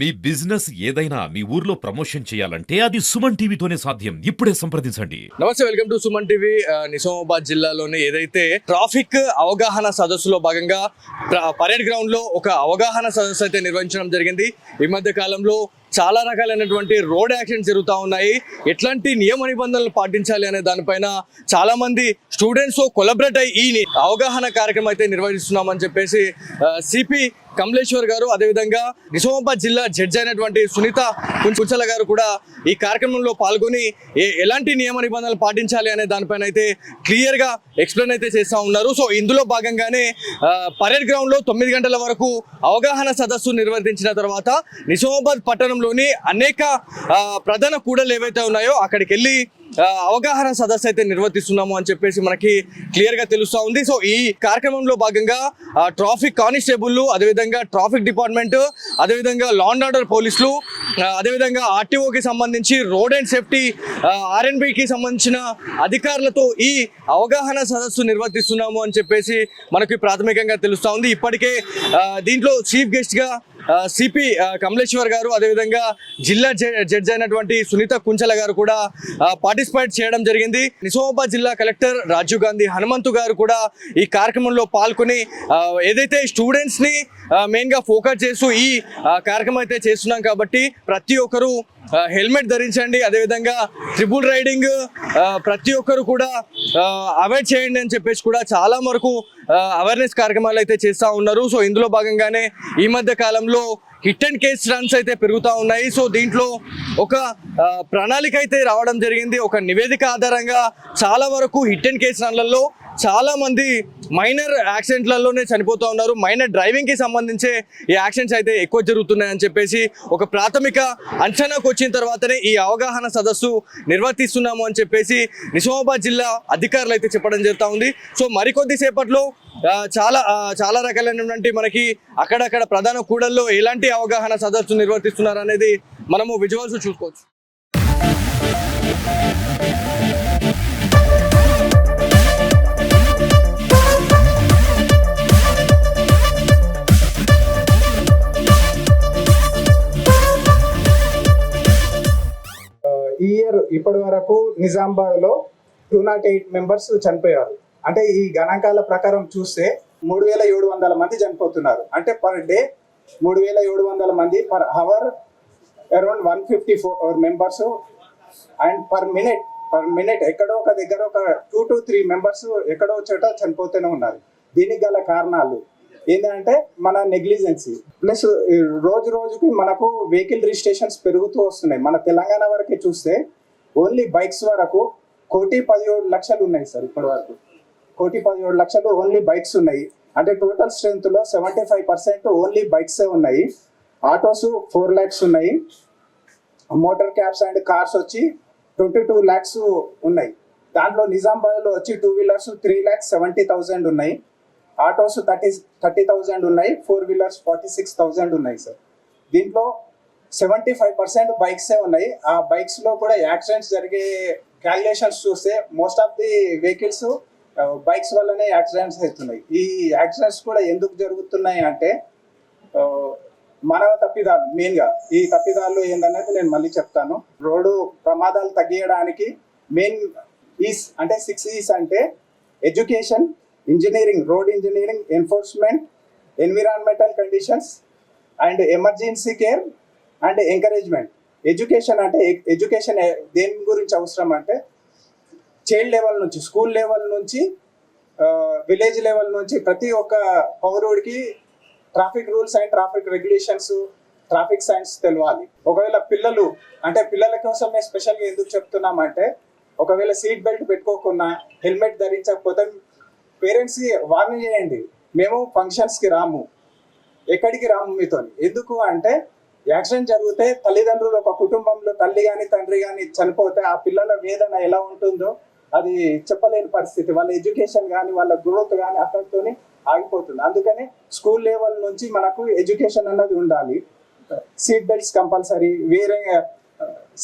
మీ business ఏదైనా మీ ఊర్లో promotion చేయాలంటే అది సుమన్ టీవీతోనే సాధ్యం. ఇప్పుడే సంప్రదించండి. నమస్తే, welcome to Suman TV. Nizamabad జిల్లాలోని ఏదైతే ట్రాఫిక్ అవగాహన సదస్సులో భాగంగా పరేడ్ గ్రౌండ్ లో ఒక అవగాహన సదస్సు అయితే నిర్వహించడం జరిగింది. ఈ మధ్య కాలంలో చాలా రకాలైనటువంటి రోడ్ యాక్సిడెంట్స్ జరుగుతూ ఉన్నాయి. ఎట్లాంటి నియమ నిబంధనలు పాటించాలి అనే దానిపైన చాలా మంది స్టూడెంట్స్ కొలబరేట్ అయ్యి ఈ అవగాహన కార్యక్రమం అయితే నిర్వహిస్తున్నామని చెప్పేసి సిపి కమలేశ్వర్ గారు, అదేవిధంగా నిజామాబాద్ జిల్లా జడ్జి అయినటువంటి సునీత కుంచల గారు కూడా ఈ కార్యక్రమంలో పాల్గొని ఎలాంటి నియమ నిబంధనలు పాటించాలి అనే దానిపైన అయితే క్లియర్ గా ఎక్స్ప్లెయిన్ అయితే చేస్తూ ఉన్నారు. సో ఇందులో భాగంగానే పరేడ్ గ్రౌండ్ లో 9 గంటల వరకు అవగాహన సదస్సు నిర్వర్తించిన తర్వాత నిజామాబాద్ పట్టణంలోని అనేక ప్రధాన కూడలు ఏవైతే ఉన్నాయో అక్కడికి వెళ్ళి అవగాహన సదస్సు అయితే నిర్వర్తిస్తున్నాము అని చెప్పేసి మనకి క్లియర్ గా తెలుస్తా ఉంది. సో ఈ కార్యక్రమంలో భాగంగా ట్రాఫిక్ కానిస్టేబుల్, అదేవిధంగా ట్రాఫిక్ డిపార్ట్మెంట్, అదేవిధంగా లా అండ్ ఆర్డర్ పోలీసులు, అదేవిధంగా ఆర్టీఓకి సంబంధించి రోడ్ అండ్ సేఫ్టీ ఆర్ఎన్బికి సంబంధించిన అధికారులతో ఈ అవగాహన సదస్సు నిర్వర్తిస్తున్నాము అని చెప్పేసి మనకి ప్రాథమికంగా తెలుస్తా ఉంది. ఇప్పటికే దీంట్లో చీఫ్ గెస్ట్ గా సిపి కమలేశ్వర్ గారు, అదేవిధంగా జిల్లా జడ్జి అయినటువంటి సునీత కుంచల గారు కూడా పార్టిసిపేట్ చేయడం జరిగింది. నిజామాబాద్ జిల్లా కలెక్టర్ రాజీవ్ గాంధీ హనుమంతు గారు కూడా ఈ కార్యక్రమంలో పాల్గొని ఏదైతే స్టూడెంట్స్ ని మెయిన్ గా ఫోకస్ చేస్తూ ఈ కార్యక్రమం అయితే చేస్తున్నాం కాబట్టి ప్రతి ఒక్కరు హెల్మెట్ ధరించండి, అదేవిధంగా ట్రిపుల్ రైడింగ్ ప్రతి ఒక్కరు కూడా అవాయిడ్ చేయండి అని చెప్పేసి కూడా చాలా వరకు అవేర్నెస్ కార్యక్రమాలు అయితే చేస్తూ ఉన్నారు. సో ఇందులో భాగంగానే ఈ మధ్య కాలంలో హిట్ అండ్ కేస్ రన్స్ అయితే పెరుగుతూ ఉన్నాయి. సో దీంట్లో ఒక ప్రణాళిక అయితే రావడం జరిగింది. ఒక నివేదిక ఆధారంగా చాలా వరకు హిట్ అండ్ కేస్ రన్లలో చాలా మంది మైనర్ యాక్సిడెంట్లలోనే చనిపోతూ ఉన్నారు. మైనర్ డ్రైవింగ్ కి సంబంధించే ఈ యాక్సిడెంట్స్ అయితే ఎక్కువ జరుగుతున్నాయని చెప్పేసి ఒక ప్రాథమిక అంచనాకు వచ్చిన తర్వాతనే ఈ అవగాహన సదస్సు నిర్వర్తిస్తున్నాము అని చెప్పేసి నిజామాబాద్ జిల్లా అధికారులు అయితే చెప్పడం జరుగుతూ ఉంది. సో మరికొద్ది సేపట్లో చాలా రకాలైనటువంటి మనకి అక్కడక్కడ ప్రధాన కూడల్లో ఎలాంటి అవగాహన సదస్సు నిర్వర్తిస్తున్నారు అనేది మనము విజువల్స్ చూసుకోవచ్చు. ఈ ఇయర్ ఇప్పటి వరకు నిజామాబాద్ లో 208 మెంబర్స్ చనిపోయారు. అంటే ఈ గణాంకాల ప్రకారం చూస్తే 3700 మంది చనిపోతున్నారు. అంటే పర్ డే 3700 మంది, per hour around 154 members, and per minute ఎక్కడో ఒక దగ్గర ఒక 2 to 3 మెంబర్స్ ఎక్కడో చోట చనిపోతూనే ఉన్నారు. దీనికి గల కారణాలు ఏంటంటే మన నెగ్లిజెన్సీ ప్లస్ రోజు రోజుకి మనకు వెహికల్ రిజిస్ట్రేషన్స్ పెరుగుతూ వస్తున్నాయి. మన తెలంగాణ వరకే చూస్తే ఓన్లీ బైక్స్ వరకు 1,17,00,000 ఉన్నాయి సార్. ఇప్పటి వరకు 1,17,00,000 ఓన్లీ బైక్స్ ఉన్నాయి. అంటే టోటల్ స్ట్రెంత్ లో 75% ఓన్లీ బైక్సే ఉన్నాయి. ఆటోస్ 4 lakhs ఉన్నాయి. మోటార్ క్యాబ్స్ అండ్ కార్స్ వచ్చి 22 lakhs ఉన్నాయి. దాంట్లో నిజామాబాద్ లో వచ్చి 2 wheelers 3,70,000 ఉన్నాయి. ఆటోస్ 30,000 ఉన్నాయి. 4 wheelers 46,000 ఉన్నాయి సార్. దీంట్లో 75% బైక్సే ఉన్నాయి. ఆ బైక్స్ లో కూడా యాక్సిడెంట్స్ జరిగే క్యాలిక్యులేషన్స్ చూస్తే most of the vehicles bikes వల్లనే యాక్సిడెంట్స్ అవుతున్నాయి. ఈ యాక్సిడెంట్స్ కూడా ఎందుకు జరుగుతున్నాయి అంటే మానవ తప్పిదాలు. మెయిన్ గా ఈ తప్పిదాలు ఏందనేది నేను మళ్ళీ చెప్తాను. రోడ్డు ప్రమాదాలు తగ్గించడానికి మెయిన్ ఈస్ అంటే 6 E's అంటే education, engineering, road engineering, enforcement, environmental conditions and emergency care and encouragement. Education అంటే ఎడ్యుకేషన్ దేని గురించి అవసరం అంటే చైల్డ్ లెవెల్ నుంచి, స్కూల్ లెవెల్ నుంచి, విలేజ్ లెవెల్ నుంచి ప్రతి ఒక్క పౌరుడికి traffic rules and traffic regulations, traffic science తెలియాలి. ఒకవేళ పిల్లలు అంటే పిల్లల కోసమే స్పెషల్గా ఎందుకు చెప్తున్నామంటే ఒకవేళ సీట్ బెల్ట్ పెట్టుకోకుండా హెల్మెట్ ధరించకపోతే పేరెంట్స్కి వార్నింగ్ చేయండి. మేము ఫంక్షన్స్కి రాము, ఎక్కడికి రాము మీతో. ఎందుకు అంటే యాక్సిడెంట్ జరిగితే తల్లిదండ్రులు, ఒక కుటుంబంలో తల్లి కానీ తండ్రి కానీ చనిపోతే ఆ పిల్లల వేదన ఎలా ఉంటుందో అది చెప్పలేని పరిస్థితి. వాళ్ళ ఎడ్యుకేషన్ కానీ వాళ్ళ గ్రోత్ కానీ అక్కడితో ఆగిపోతుంది. అందుకని స్కూల్ లెవెల్ నుంచి మనకు ఎడ్యుకేషన్ అన్నది ఉండాలి. సీట్ బెల్ట్స్ కంపల్సరీ, వేరే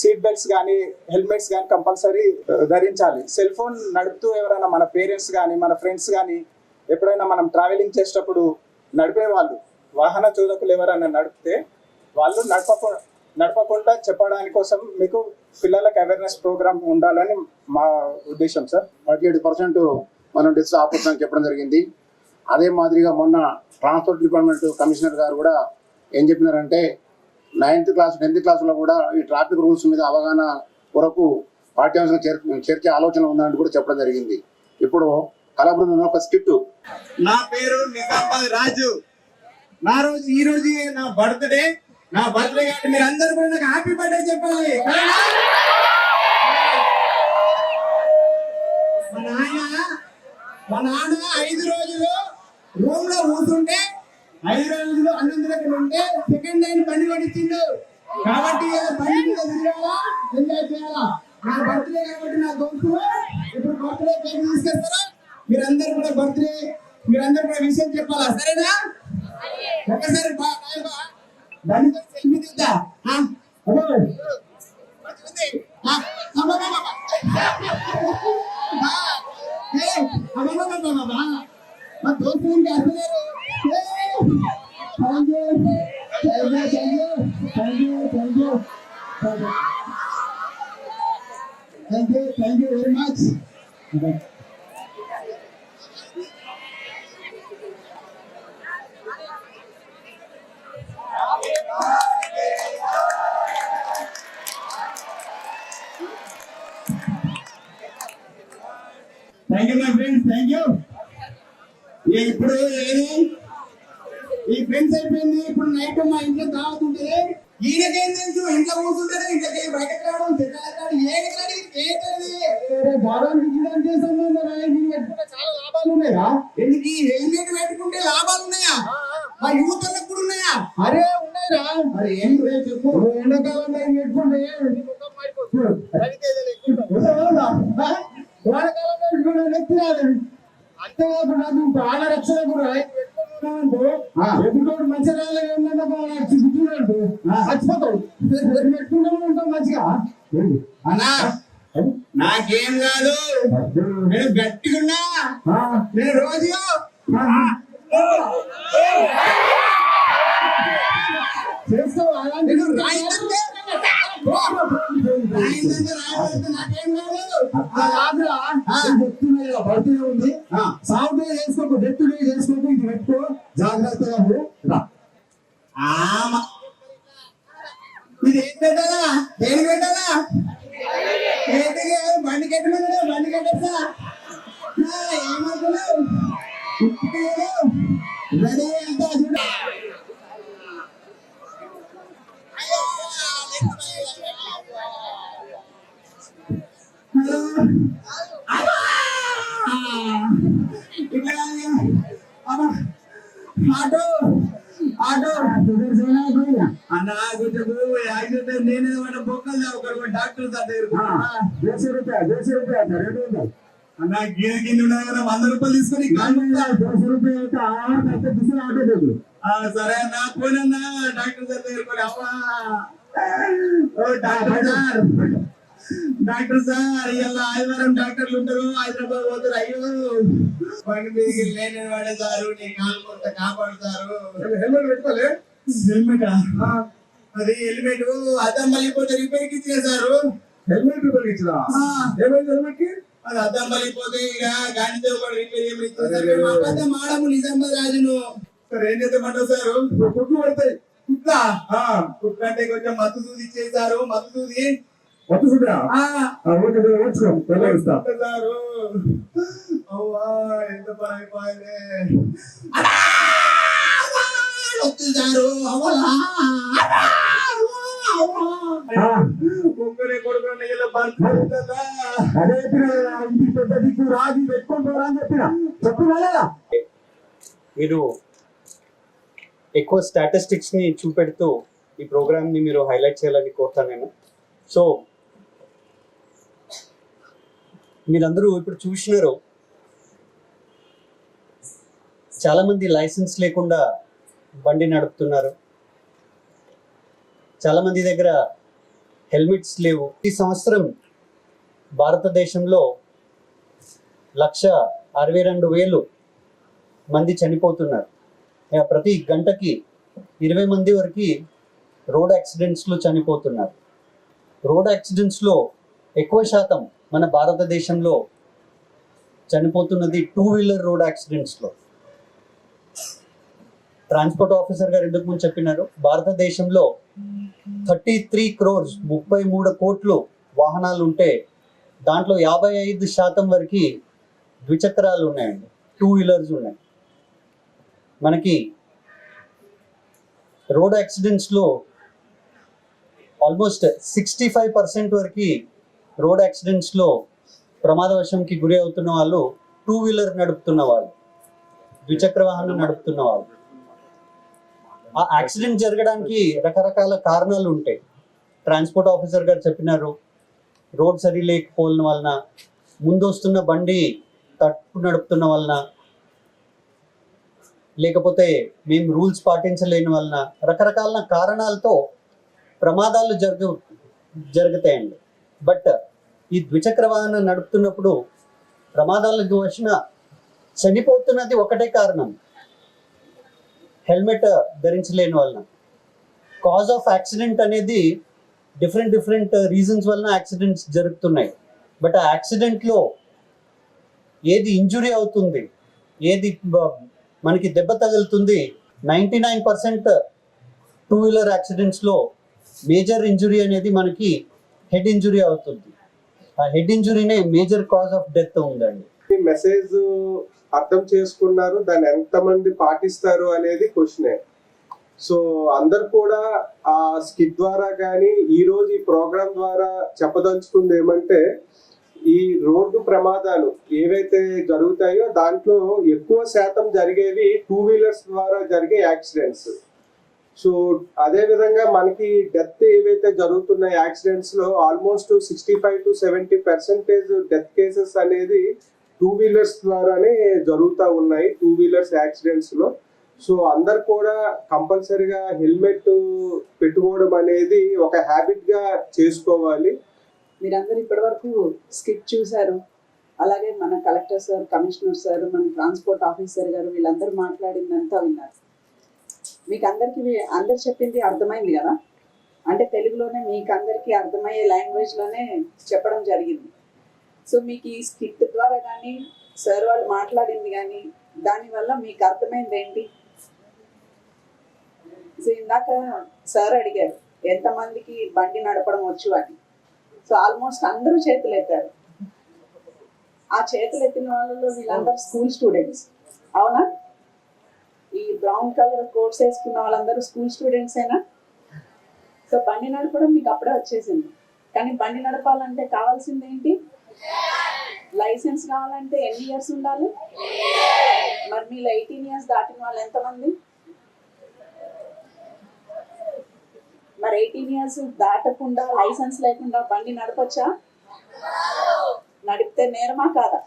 సీట్ బెల్ట్స్ కానీ హెల్మెట్స్ కానీ కంపల్సరీ ధరించాలి. సెల్ ఫోన్ నడుపుతూ ఎవరైనా మన పేరెంట్స్ కానీ మన ఫ్రెండ్స్ కానీ ఎప్పుడైనా మనం ట్రావెలింగ్ చేసేటప్పుడు నడిపే వాళ్ళు వాహన చోదకులు ఎవరైనా నడిపితే వాళ్ళు నడపకుండా చెప్పడానికి కోసం మీకు పిల్లలకు అవేర్నెస్ ప్రోగ్రామ్ ఉండాలని మా ఉద్దేశం సార్. 38% మనం డెత్స్ ఆపొచ్చని చెప్పడం జరిగింది. అదే మాదిరిగా మొన్న ట్రాన్స్పోర్ట్ డిపార్ట్మెంట్ కమిషనర్ గారు కూడా ఏం చెప్పినారంటే 9th క్లాస్ 10th క్లాస్లో కూడా ఈ ట్రాఫిక్ రూల్స్ మీద అవగాహన కొరకు పాఠ్యాంశాలు చేర్చే ఆలోచన ఉందని కూడా చెప్పడం జరిగింది. ఇప్పుడు కళాబృందం ఒక స్కిట్. నా పేరు నిజామాబాద్ రాజు. ఈ రోజు నా బర్త్డే కాబట్టి మీరు అందరూ కూడా నాకు హ్యాపీ బర్త్డే చెప్పాలి. మా నాన్న 5 రోజులు రూమ్ లో కూర్చుంటే 5 రోజులు అన్నందులో ఉంటే సెకండ్ హ్యాండ్ బండి కొనిచ్చిండు. కాబట్టి బండి మీద తిరగాలా, ఎంజాయ్ చేయాలా. నా బర్త్డే కాబట్టి నా దోస్తులు ఇప్పుడు బర్త్డే కేక్ తీసుకెళ్తారా. మీరందరూ కూడా విషయం చెప్పాలా, సరేనా? ఒకసారి బండితో సెల్ఫీ దిద్దా. మా దోస్తులు ఇంకా అసలేరు. Thank you very much. Thank you, my friends. Thank you. ఇప్పుడు ఈ ఫ్రెండ్స్ అయిపోయింది. ఇప్పుడు నైట్ మా ఇంట్లో దావత్ ఉంటుంది. ఈయనకేం తెలుసు, ఇంట్లో కూర్చుంటాడు, ఇంట్లోకి బయటకు రావడం, చాలా లాభాలు ఉన్నాయా? ఎందుకు ఈ హెల్మెట్ పెట్టుకుంటే లాభాలు ఉన్నాయా? మా యూత్ వాళ్ళకి కూడా ఉన్నాయా? అరే ఉన్నాయిరా. అరే ఏం చెప్పు. ఎండాకాలం పెట్టుకుంటే వానకాలంలో పెట్టుకుంటే నెత్తిరాదు. అంతేకాకుండా ప్రాణ రక్షణ కూడా ఎప్పుడు మంచిగా కూర్చున్నాడు చచ్చిపోతాడు. పెట్టుకుంటూ ఉంటాం మంచిగా. అన్నా నాకేం కాదు, నేను గట్టిగున్నా. నేను రోజు చేస్తావు అలాంటి బర్త్డే ఉంది. సాగుడే చేసుకోకు, డెత్తుడే చేసుకోకు. ఇది పెట్టుకో, జాగ్రత్తగా రా. ఇది ఏం పెట్టాలా, దేని పెట్టాలా? బండి కట్టమన్నా బండి కట్టా. ఏమనుకున్నావు? రెడీ అంతా చూడ. అన్నా గుర్తుకు యాక్సిడెంట్ నేనే బొక్కలు ఒకరు డాక్టర్ సార్ దగ్గర అన్నా గిరి కింద ఉన్నాయి 100 రూపాయలు తీసుకొని సరే అన్నా పోనన్నా డాక్టర్ సార్ దగ్గర. డాక్టర్ సార్ ఇలా ఆదివారం డాక్టర్లు ఉంటారు, హైదరాబాద్ పోతారు. అయ్యో బండి మీదకి లేని వాడే సారు, నీ కాలు కొంత కాపాడుతారు. హెల్మెట్ పెట్టుకోలే. హెల్మెట్ అది హెల్మెట్ అద్దం మళ్ళీపోతే రిపేర్కి ఇచ్చేసారు. హెల్మెట్ రిపేర్ ఇచ్చినా ఏమైంది హెల్మెట్ కి? అది అద్దం మళ్ళీపోతే ఇక గాంధీ కూడా రిపేర్ ఏమి ఇచ్చేసారు. మాడము నిజామాబాద్ రాజును. సార్ ఏం చేద్దామంటారు సారు? కుట్లు పడతాయి. కుట్లా కుట్లు అంటే కొంచెం మత్తు సూది ఇచ్చేసారు. మత్తు సూది ఎంత పని అయిపోయింది. మీరు ఎక్కువ స్టాటిస్టిక్స్ ని చూపెడుతూ ఈ ప్రోగ్రామ్ ని మీరు హైలైట్ చేయాలని కోరుతాను నేను. సో మీరందరూ ఇప్పుడు చూసినారు, చాలా మంది లైసెన్స్ లేకుండా బండి నడుపుతున్నారు. చాలా మంది దగ్గర హెల్మెట్స్ లేవు. ఈ సంవత్సరం భారతదేశంలో 1,62,000 మంది చనిపోతున్నారు. ప్రతి గంటకి 20 మంది వరకు రోడ్ యాక్సిడెంట్స్లో చనిపోతున్నారు. రోడ్ యాక్సిడెంట్స్లో ఎక్కువ శాతం మన భారతదేశంలో చనిపోతున్నది 2-వీలర్ రోడ్ యాక్సిడెంట్స్లో. ట్రాన్స్పోర్ట్ ఆఫీసర్ గారు ఇంతకు ముందు చెప్పినారు, భారతదేశంలో 33 crores 33 కోట్లు వాహనాలు ఉంటే దాంట్లో 55% వరకు ద్విచక్రాలు ఉన్నాయండి, 2-వీలర్స్ ఉన్నాయి. మనకి రోడ్ యాక్సిడెంట్స్లో ఆల్మోస్ట్ 65% వరకు రోడ్ యాక్సిడెంట్స్లో ప్రమాదవశంకి గురి అవుతున్న వాళ్ళు 2-వీలర్ నడుపుతున్న వాళ్ళు, ద్విచక్ర వాహనం నడుపుతున్న వాళ్ళు. ఆ యాక్సిడెంట్ జరగడానికి రకరకాల కారణాలు ఉంటాయి. ట్రాన్స్పోర్ట్ ఆఫీసర్ గారు చెప్పినారు, రోడ్ సరి లేకపోవడం వలన, ముందు వస్తున్న బండి తప్పు నడుపుతున్న వలన, లేకపోతే మేము రూల్స్ పాటించలేని వలన, రకరకాల కారణాలతో ప్రమాదాలు జరుగుతాయండి. బట్ ఈ ద్విచక్ర వాహనం నడుపుతున్నప్పుడు ప్రమాదాలకు వచ్చిన చనిపోతున్నది ఒకటే కారణం, హెల్మెట్ ధరించలేని వలన. కాజ్ ఆఫ్ యాక్సిడెంట్ అనేది డిఫరెంట్ రీజన్స్ వలన యాక్సిడెంట్స్ జరుగుతున్నాయి. బట్ ఆ యాక్సిడెంట్లో ఏది ఇంజురీ అవుతుంది, ఏది మనకి దెబ్బ తగులుతుంది, 99% 2-వీలర్ యాక్సిడెంట్స్లో మేజర్ ఇంజురీ అనేది మనకి హెడ్ ఇంజురీ అవుతుంది. ఆ హెడ్ ఇంజురీనే మేజర్ కాజ్ ఆఫ్ డెత్ ఉందండి. ఈ మెసేజ్ అర్థం చేసుకున్నారు, దాన్ని ఎంతమంది పాటిస్తారు అనేది క్వశ్చనే. సో అందరు కూడా ఆ స్కిట్ ద్వారా కానీ ఈ రోజు ఈ ప్రోగ్రామ్ ద్వారా చెప్పదలుచుకుంది ఏమంటే, ఈ రోడ్డు ప్రమాదాలు ఏవైతే జరుగుతాయో దాంట్లో ఎక్కువ శాతం జరిగేవి 2-వీలర్స్ ద్వారా జరిగే యాక్సిడెంట్స్. సో అదే విధంగా మనకి డెత్ ఏవైతే జరుగుతున్నాయి యాక్సిడెంట్స్ లో ఆల్మోస్ట్ 65 to 70% డెత్ కేసెస్ అనేది 2-వీలర్స్ ద్వారానే జరుగుతూ ఉన్నాయి, 2-వీలర్స్ యాక్సిడెంట్స్ లో. సో అందరు కూడా కంపల్సరిగా హెల్మెట్ పెట్టుకోవడం అనేది ఒక హ్యాబిట్ గా చేసుకోవాలి. మీరందరూ ఇప్పటివరకు స్కిట్ చూశారు, అలాగే మన కలెక్టర్ సార్, కమిషనర్ సార్, మన ట్రాన్స్పోర్ట్ ఆఫీసర్ గారు వీళ్ళందరూ మాట్లాడిందంతా విన్నారు. మీకు అందరు చెప్పింది అర్థమైంది కదా, అంటే తెలుగులోనే మీకు అందరికీ అర్థమయ్యే లాంగ్వేజ్లోనే చెప్పడం జరిగింది. సో మీకు ఈ స్కిట్ ద్వారా కానీ సార్ వాళ్ళు మాట్లాడింది కానీ దానివల్ల మీకు అర్థమైంది ఏంటి? సో ఇందాక సార్ అడిగారు ఎంతమందికి బండి నడపడం వచ్చు అని. సో ఆల్మోస్ట్ అందరూ చేతులు ఎత్తారు. ఆ చేతులు ఎత్తిన వాళ్ళలో వీళ్ళందరూ స్కూల్ స్టూడెంట్స్, అవునా? ఈ బ్రౌన్ కలర్ కోట్స్ వేసుకున్న వాళ్ళందరూ స్కూల్ స్టూడెంట్స్ ఏనా? సో బండి నడపడం మీకు అప్పుడే వచ్చేసింది. కానీ బండి నడపాలంటే కావాల్సింది ఏంటి? లైసెన్స్ కావాలంటే ఎన్ని ఇయర్స్ ఉండాలి? మరి మీలో 18 years దాటిన వాళ్ళు ఎంతమంది? మరి 18 years దాటకుండా లైసెన్స్ లేకుండా బండి నడపచ్చా? నడిపితే నేరమా కాదా?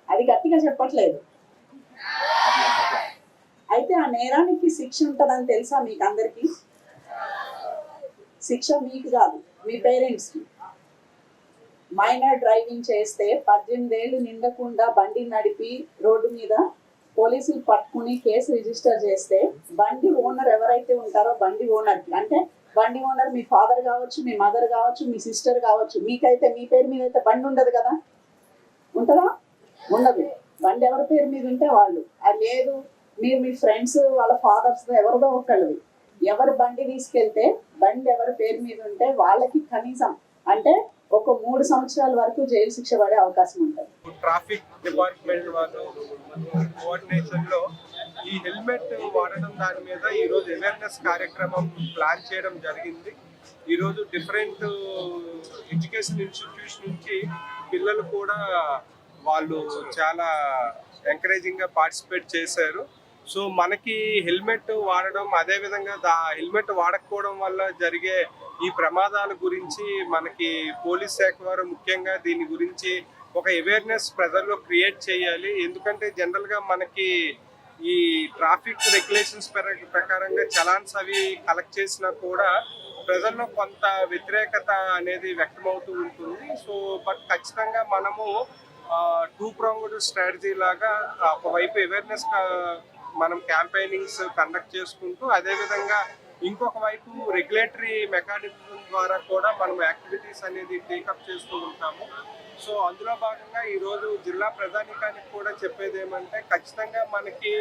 అది గట్టిగా చెప్పట్లేదు. అయితే ఆ నేరానికి శిక్ష ఉంటుందని తెలుసా మీకు అందరికీ? శిక్ష మీకు కాదు, మీ పేరెంట్స్కి. మైనర్ డ్రైవింగ్ చేస్తే 18 ఏళ్ళు నిండకుండా బండి నడిపి రోడ్డు మీద పోలీసులు పట్టుకుని కేసు రిజిస్టర్ చేస్తే బండి ఓనర్ ఎవరైతే ఉంటారో బండి ఓనర్కి, అంటే బండి ఓనర్ మీ ఫాదర్ కావచ్చు, మీ మదర్ కావచ్చు, మీ సిస్టర్ కావచ్చు, మీకైతే మీ పేరు మీద అయితే బండి ఉండదు కదా, ఉంటుందా? ఉండదు. బండి ఎవరి పేరు మీద ఉంటే వాళ్ళు, అది లేదు మీరు మీ ఫ్రెండ్స్ వాళ్ళ ఫాదర్స్ ఎవరిదో ఒకళ్ళది, ఎవరు బండి తీసుకెళ్తే బండి ఎవరి పేరు మీద ఉంటే వాళ్ళకి కనీసం అంటే ఒక 3 సంవత్సరాల వరకు జైలు శిక్ష పడే అవకాశం ఉంటుంది. ట్రాఫిక్ డిపార్ట్మెంట్ వాళ్ళు కోఆర్డినేషన్ లో ఈ హెల్మెట్ వాడడం దాని మీద ఈ రోజు అవేర్నెస్ కార్యక్రమం ప్లాన్ చేయడం జరిగింది. ఈ రోజు డిఫరెంట్ ఎడ్యుకేషన్ ఇన్స్టిట్యూట్స్ నుంచి పిల్లలు కూడా వాళ్ళు చాలా ఎంకరేజింగ్ గా పార్టిసిపేట్ చేశారు. సో మనకి హెల్మెట్ వాడడం, అదేవిధంగా హెల్మెట్ వాడకపోవడం వల్ల జరిగే ఈ ప్రమాదాల గురించి మనకి పోలీస్ శాఖ వారు ముఖ్యంగా దీని గురించి ఒక అవేర్నెస్ ప్రజల్లో క్రియేట్ చేయాలి. ఎందుకంటే జనరల్గా మనకి ఈ ట్రాఫిక్ రెగ్యులేషన్స్ ప్రకారంగా చలాన్స్ అవి కలెక్ట్ చేసినా కూడా ప్రజల్లో కొంత వ్యతిరేకత అనేది వ్యక్తమవుతూ ఉంటుంది. సో బట్ ఖచ్చితంగా మనము 2-pronged స్ట్రాటజీ లాగా ఒకవైపు అవేర్నెస్ మనం క్యాంపెయినింగ్స్ కండక్ట్ చేసుకుంటూ, అదేవిధంగా ఇంకొక వైపు రెగ్యులేటరీ మెకానిజం ద్వారా కూడా మనం యాక్టివిటీస్ అనేది టేకప్ చేస్తూ ఉంటాము. సో అందులో భాగంగా ఈరోజు జిల్లా ప్రధానికానికి కూడా చెప్పేది ఏమంటే ఖచ్చితంగా మనకి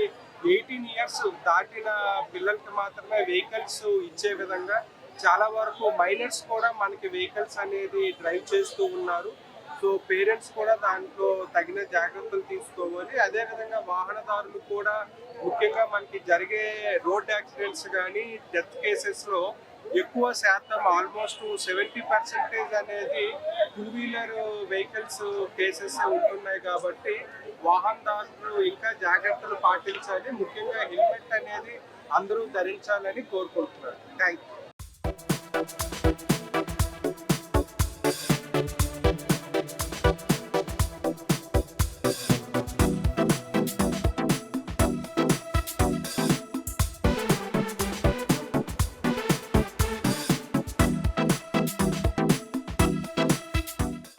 18 ఇయర్స్ దాటిన పిల్లలకి మాత్రమే వెహికల్స్ ఇచ్చే విధంగా చాలా వరకు మైనర్స్ కూడా మనకి వెహికల్స్ అనేది డ్రైవ్ చేస్తూ ఉన్నారు. సో పేరెంట్స్ కూడా దాంట్లో తగిన జాగ్రత్తలు తీసుకోవాలి. అదేవిధంగా వాహనదారులు కూడా ముఖ్యంగా మనకి జరిగే రోడ్ యాక్సిడెంట్స్ కానీ డెత్ కేసెస్లో ఎక్కువ శాతం ఆల్మోస్ట్ 70% అనేది 2-వీలర్ వెహికల్స్ కేసెస్ ఉంటున్నాయి. కాబట్టి వాహనదారులు ఇంకా జాగ్రత్తలు పాటించాలి. ముఖ్యంగా హెల్మెట్ అనేది అందరూ ధరించాలని కోరుకుంటున్నారు. Thank you.